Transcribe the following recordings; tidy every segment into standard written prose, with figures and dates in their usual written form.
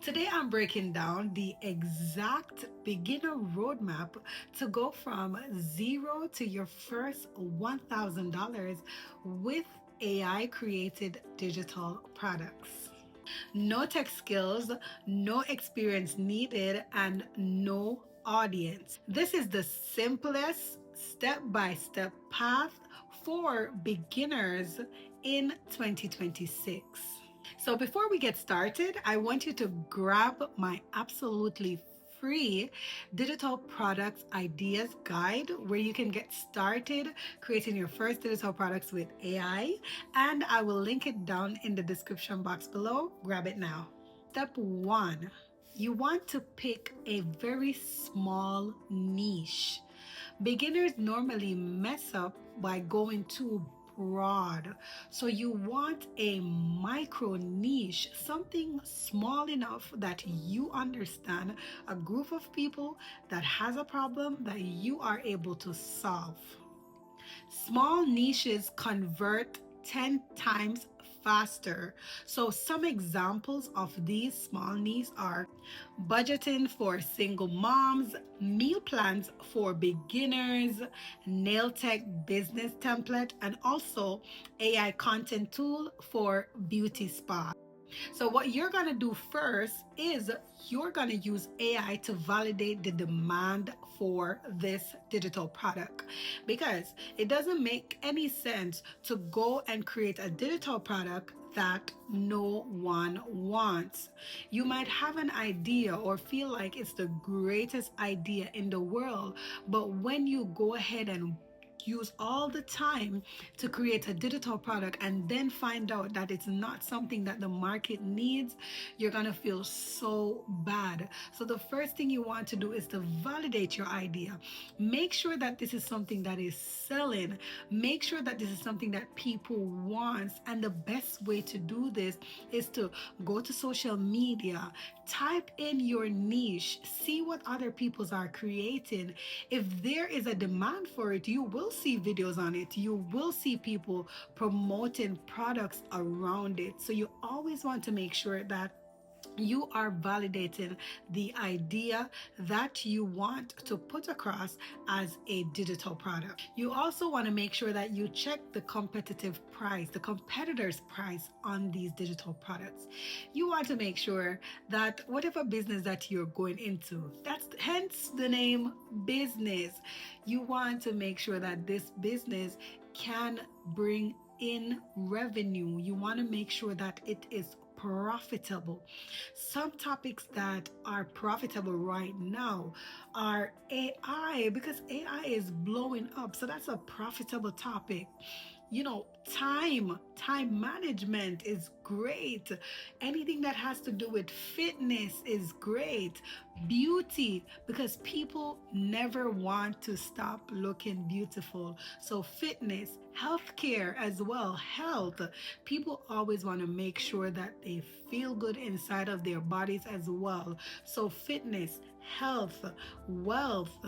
Today I'm breaking down the exact beginner roadmap to go from zero to your first $1,000 with AI created digital products. No tech skills, no experience needed, and no audience. This is the simplest step by step path for beginners in 2026. So before we get started, I want you to grab my absolutely free digital products ideas guide where you can get started creating your first digital products with AI. And I will link it down in the description box below. Grab it now. Step one, you want to pick a very small niche. Beginners normally mess up by going too broad. So you want a micro niche, something small enough that you understand a group of people that has a problem that you are able to solve. Small niches convert 10 times faster. So some examples of these small niches are budgeting for single moms, meal plans for beginners, nail tech business template, and also AI content tool for beauty spa. So what you're going to do first is you're going to use AI to validate the demand for this digital product, because it doesn't make any sense to go and create a digital product that no one wants. You might have an idea or feel like it's the greatest idea in the world, but when you go ahead and use all the time to create a digital product and then find out that it's not something that the market needs, you're gonna feel so bad. So the first thing you want to do is to validate your idea. Make sure that this is something that is selling. Make sure that this is something that people want. And the best way to do this is to go to social media, type in your niche, see what other peoples are creating. If there is a demand for it, you will see videos on it. You will see people promoting products around it. So you always want to make sure that you are validating the idea that you want to put across as a digital product. You also want to make sure that you check the competitive price, the competitor's price on these digital products. You want to make sure that whatever business that you're going into, that's hence the name business. You want to make sure that this business can bring in revenue. You want to make sure that it is profitable. Some topics that are profitable right now are AI, because AI is blowing up. So that's a profitable topic. You know, time management is great. Anything that has to do with fitness is great. Beauty, because people never want to stop looking beautiful. So fitness, healthcare as well, health. People always want to make sure that they feel good inside of their bodies as well. So fitness, health, wealth,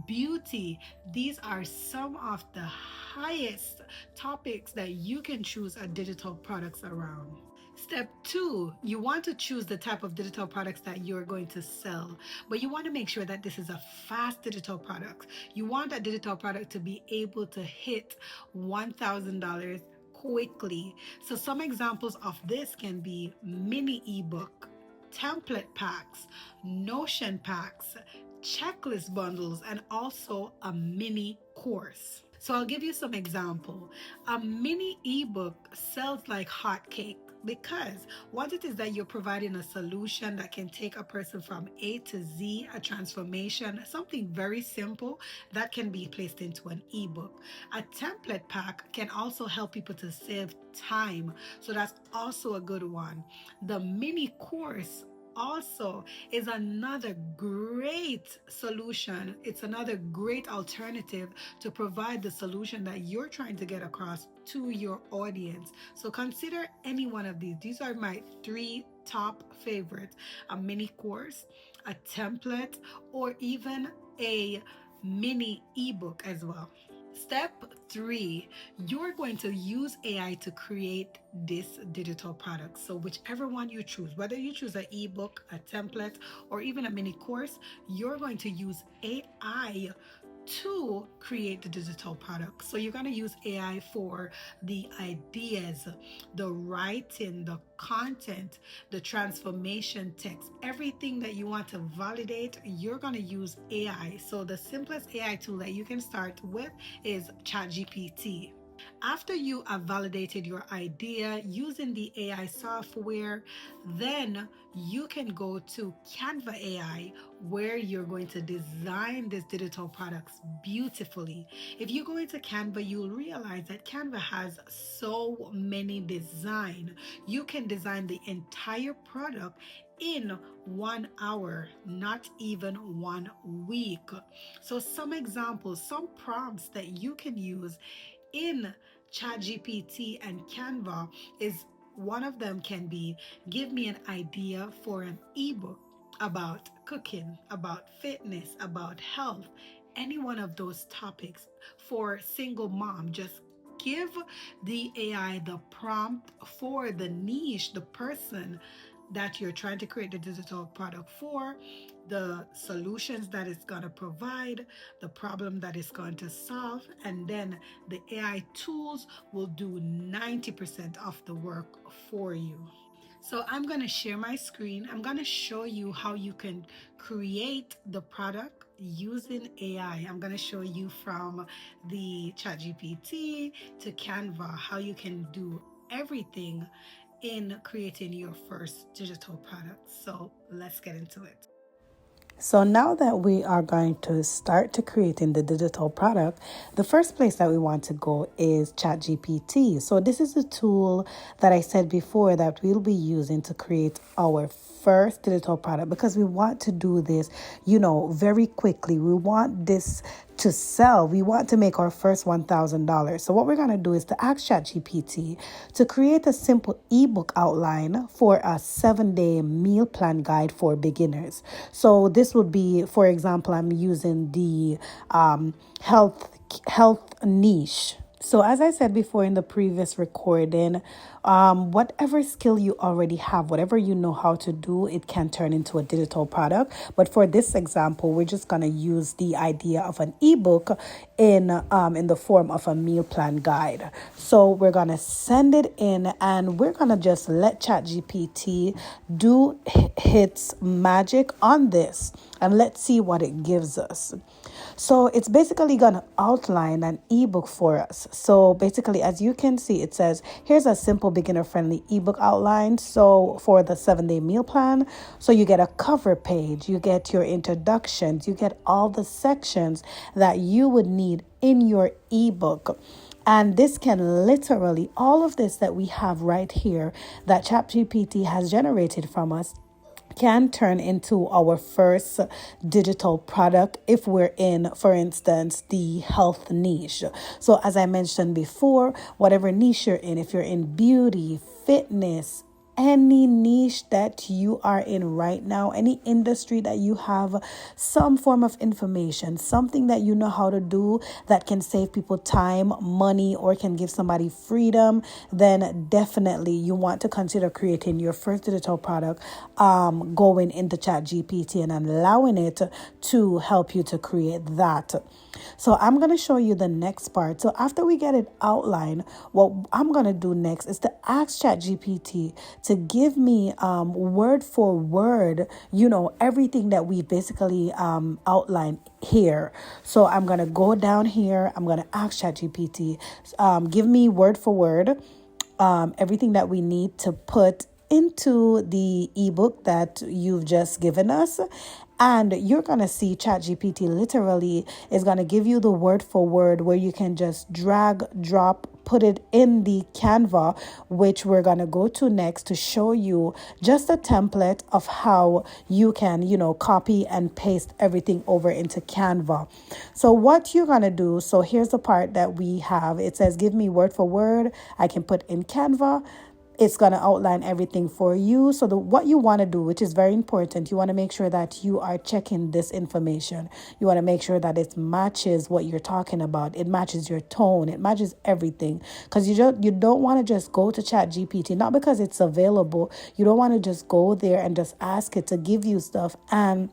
beauty, these are some of the highest topics that you can choose a digital products around. Step two, you want to choose the type of digital products that you're going to sell, but you want to make sure that this is a fast digital product. You want a digital product to be able to hit $1,000 quickly. So some examples of this can be mini ebook, template packs, Notion packs, checklist bundles, and also a mini course. So I'll give you some example. A mini ebook sells like hotcake, because what it is that you're providing a solution that can take a person from A to Z, a transformation, something very simple that can be placed into an ebook. A template pack can also help people to save time, so that's also a good one. The mini course also is another great solution. It's another great alternative to provide the solution that you're trying to get across to your audience. So consider any one of these. These are my three top favorites: a mini course, a template, or even a mini ebook as well. Step 3, you're going to use AI to create this digital product. So, whichever one you choose, whether you choose an ebook, a template, or even a mini course, you're going to use AI to create the digital product. So you're going to use AI for the ideas, the writing, the content, the transformation text, everything that you want to validate, you're going to use AI. So the simplest AI tool that you can start with is ChatGPT. After you have validated your idea using the AI software, then you can go to Canva AI, where you're going to design these digital products beautifully. If you go into Canva, you'll realize that Canva has so many design. You can design the entire product in 1 hour, not even 1 week. So some examples, some prompts that you can use in ChatGPT and Canva is, one of them can be, give me an idea for an ebook about cooking, about fitness, about health, any one of those topics. For single mom, just give the AI the prompt for the niche, the person that you're trying to create the digital product for, the solutions that it's going to provide, the problem that it's going to solve, and then the AI tools will do 90% of the work for you. So I'm going to share my screen. I'm going to show you how you can create the product using AI. I'm going to show you from the ChatGPT to Canva how you can do everything in creating your first digital product. So let's get into it. So now that we are going to start to creating the digital product, the first place that we want to go is ChatGPT. So this is a tool that I said before that we'll be using to create our first digital product, because we want to do this, very quickly. We want this to sell. We want to make our first $1,000. So what we're going to do is to ask ChatGPT to create a simple ebook outline for a 7-day meal plan guide for beginners. So this would be, for example, I'm using the health niche. So as I said before in the previous recording, whatever skill you already have, whatever you know how to do, it can turn into a digital product. But for this example, we're just going to use the idea of an ebook in the form of a meal plan guide. So we're going to send it in, and we're going to just let ChatGPT do its magic on this, and let's see what it gives us. So it's basically going to outline an ebook for us. So basically, as you can see, it says, here's a simple beginner-friendly ebook outline. So for the 7-day meal plan, so you get a cover page, you get your introductions, you get all the sections that you would need in your ebook. And this can literally, all of this that we have right here that ChatGPT has generated from us, can turn into our first digital product if we're in, for instance, the health niche. So as I mentioned before, whatever niche you're in, if you're in beauty, fitness, any niche that you are in right now, any industry that you have some form of information, something that you know how to do that can save people time, money, or can give somebody freedom, then definitely you want to consider creating your first digital product, going into ChatGPT and allowing it to help you to create that. So I'm going to show you the next part. So after we get it outlined, what I'm going to do next is to ask ChatGPT to give me word for word, everything that we basically outlined here. So I'm going to go down here. I'm going to ask ChatGPT, give me word for word everything that we need to put into the ebook that you've just given us. And you're going to see ChatGPT literally is going to give you the word for word where you can just drag, drop, put it in the Canva, which we're going to go to next to show you just a template of how you can, copy and paste everything over into Canva. So what you're going to do, so here's the part that we have. It says, give me word for word. I can put in Canva. It's going to outline everything for you. So what you want to do, which is very important, you want to make sure that you are checking this information. You want to make sure that it matches what you're talking about. It matches your tone. It matches everything. Because you don't want to just go to Chat GPT, not because it's available. You don't want to just go there and just ask it to give you stuff and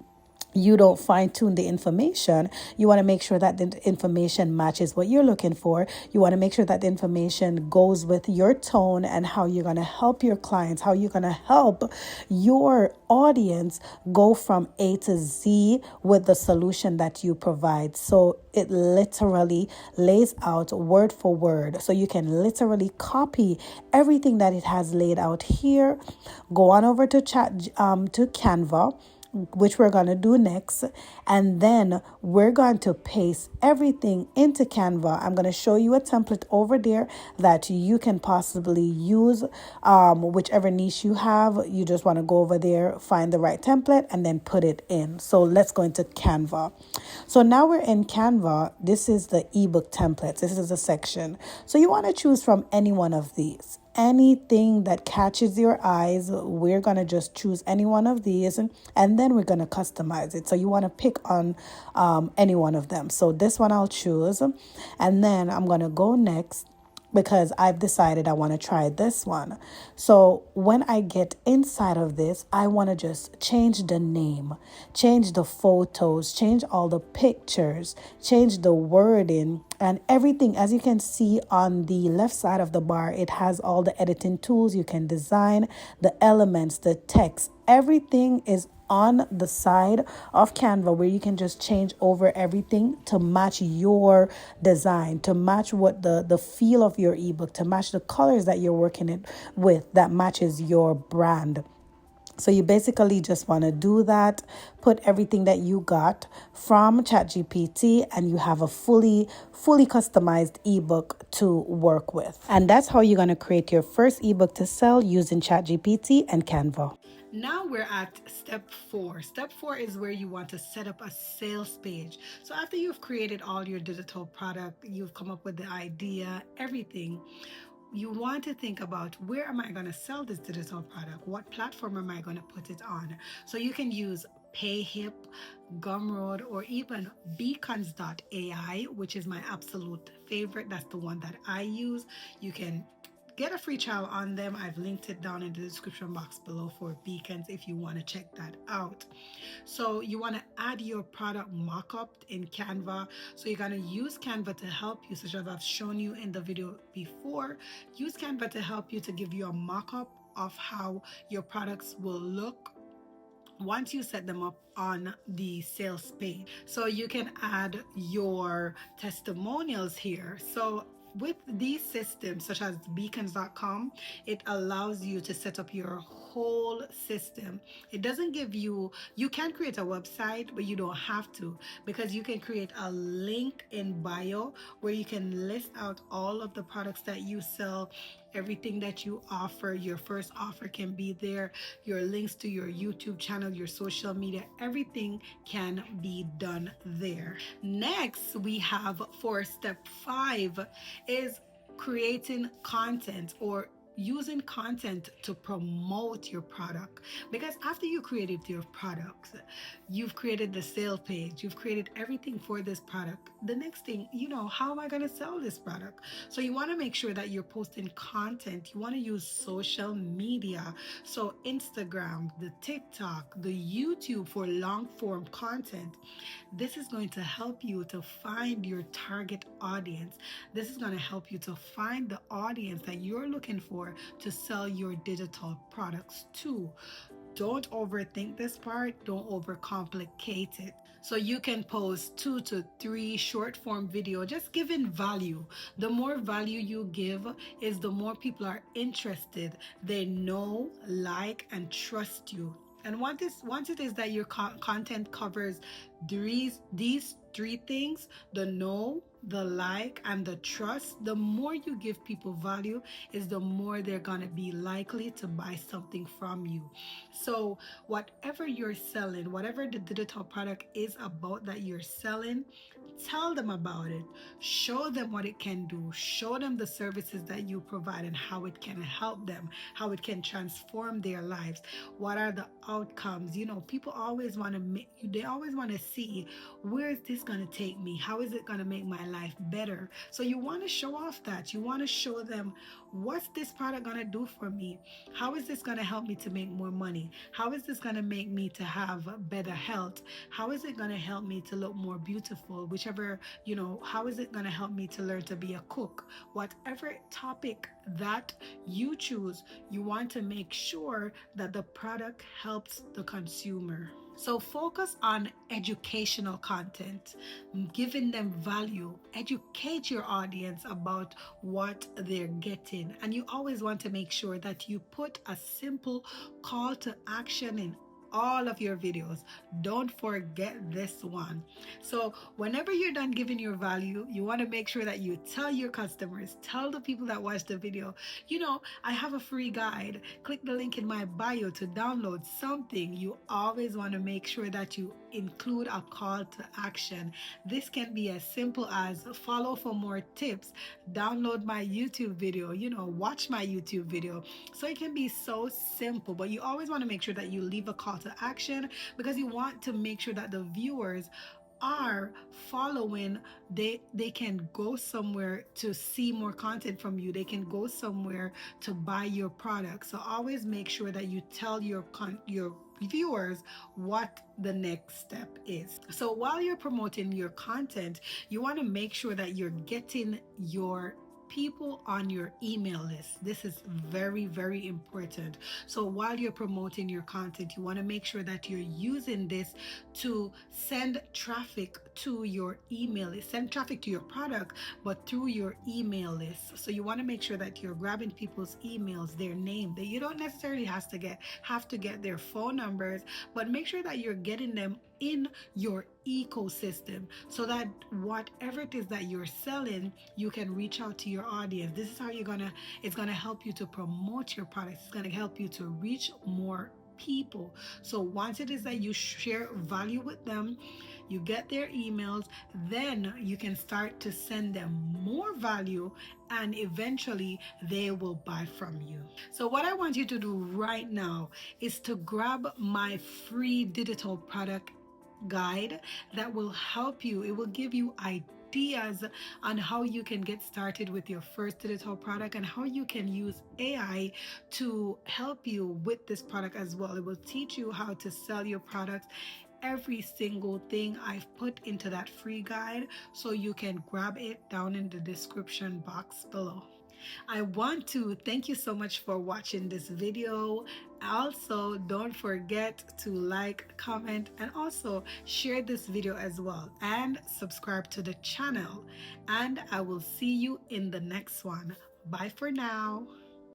you don't fine tune the information. You want to make sure that the information matches what you're looking for. You want to make sure that the information goes with your tone and how you're going to help your clients, how you're going to help your audience go from A to Z with the solution that you provide. So it literally lays out word for word. So you can literally copy everything that it has laid out here. Go on over to to Canva, which we're going to do next. And then we're going to paste everything into Canva. I'm going to show you a template over there that you can possibly use, whichever niche you have. You just want to go over there, find the right template, and then put it in. So let's go into Canva. So now we're in Canva. This is the ebook templates. This is a section. So you want to choose from any one of these. Anything that catches your eyes, we're going to just choose any one of these, and then we're going to customize it. So you want to pick on any one of them. So this one I'll choose, and then I'm going to go next because I've decided I want to try this one. So when I get inside of this, I want to just change the name, change the photos, change all the pictures, change the wording and everything. As you can see on the left side of the bar, it has all the editing tools. You can design the elements, the text, everything is on the side of Canva where you can just change over everything to match your design, to match what the feel of your ebook, to match the colors that you're working it with that matches your brand. So you basically just want to do that, put everything that you got from ChatGPT, and you have a fully customized ebook to work with. And that's how you're going to create your first ebook to sell using ChatGPT and Canva. Now we're at step 4. Step 4 is where you want to set up a sales page. So after you've created all your digital product, you've come up with the idea, everything, you want to think about, where am I going to sell this digital product? What platform am I going to put it on? So you can use PayHip, Gumroad, or even Beacons.ai, which is my absolute favorite. That's the one that I use. You can get a free trial on them. I've linked it down in the description box below for Beacons if you want to check that out. So you want to add your product mockup in Canva. So you're going to use Canva to help you, such as I've shown you in the video before. Use Canva to help you, to give you a mockup of how your products will look once you set them up on the sales page. So you can add your testimonials here. So with these systems such as beacons.com, it allows you to set up your whole system. It doesn't give you, you can create a website, but you don't have to, because you can create a link in bio where you can list out all of the products that you sell, everything that you offer. Your first offer can be there, your links to your YouTube channel, your social media, everything can be done there. Next, we have for step 5 is creating content, or using content to promote your product. Because after you created your products, you've created the sales page, you've created everything for this product. The next thing, how am I going to sell this product? So you want to make sure that you're posting content. You want to use social media. So Instagram, the TikTok, the YouTube for long form content. This is going to help you to find your target audience. This is going to help you to find the audience that you're looking for to sell your digital products to. Don't overthink this part. Don't overcomplicate it. So you can post 2 to 3 short form video, just giving value. The more value you give is the more people are interested. They know, like, and trust you. And once it is that your content covers these 3 things, the know, the like, and the trust, the more you give people value, is the more they're going to be likely to buy something from you. So whatever you're selling, whatever the digital product is about that you're selling, tell them about it. Show them what it can do. Show them the services that you provide and how it can help them, how it can transform their lives. What are the outcomes? You know, people always want to make, they always want to see, where is this going to take me? How is it going to make my life better? So you want to show off that. You want to show them, what's this product going to do for me? How is this going to help me to make more money? How is this going to make me to have better health? How is it going to help me to look more beautiful? Whichever, you know, how is it going to help me to learn to be a cook? Whatever topic that you choose, you want to make sure that the product helps the consumer. So focus on educational content, giving them value. Educate your audience about what they're getting. And you always want to make sure that you put a simple call to action in all of your videos. Don't forget this one. So whenever you're done giving your value, you want to make sure that you tell your customers, tell the people that watch the video, you know, I have a free guide. Click the link in my bio to download something. You always want to make sure that you include a call to action. This can be as simple as follow for more tips, download my YouTube video, you know, watch my YouTube video. So it can be so simple, but you always want to make sure that you leave a call to action, because you want to make sure that the viewers are following. They can go somewhere to see more content from you. They can go somewhere to buy your product. So always make sure that you tell your viewers what the next step is. So while you're promoting your content, you want to make sure that you're getting your people on your email list. This is very, very important. So while you're promoting your content, you want to make sure that you're using this to send traffic to your email list, send traffic to your product, but through your email list. So you want to make sure that you're grabbing people's emails, their name. That you don't necessarily have to get their phone numbers, but make sure that you're getting them in your ecosystem, so that whatever it is that you're selling, you can reach out to your audience. This is how it's gonna help you to promote your products. It's gonna help you to reach more people. So once it is that you share value with them, you get their emails, then you can start to send them more value, and eventually they will buy from you. So what I want you to do right now is to grab my free digital product guide that will help you. It will give you ideas on how you can get started with your first digital product, and how you can use AI to help you with this product as well. It will teach you how to sell your products. Every single thing I've put into that free guide, so you can grab it down in the description box below. I want to thank you so much for watching this video. Also, don't forget to like, comment, and also share this video as well, and subscribe to the channel. And I will see you in the next one. Bye for now.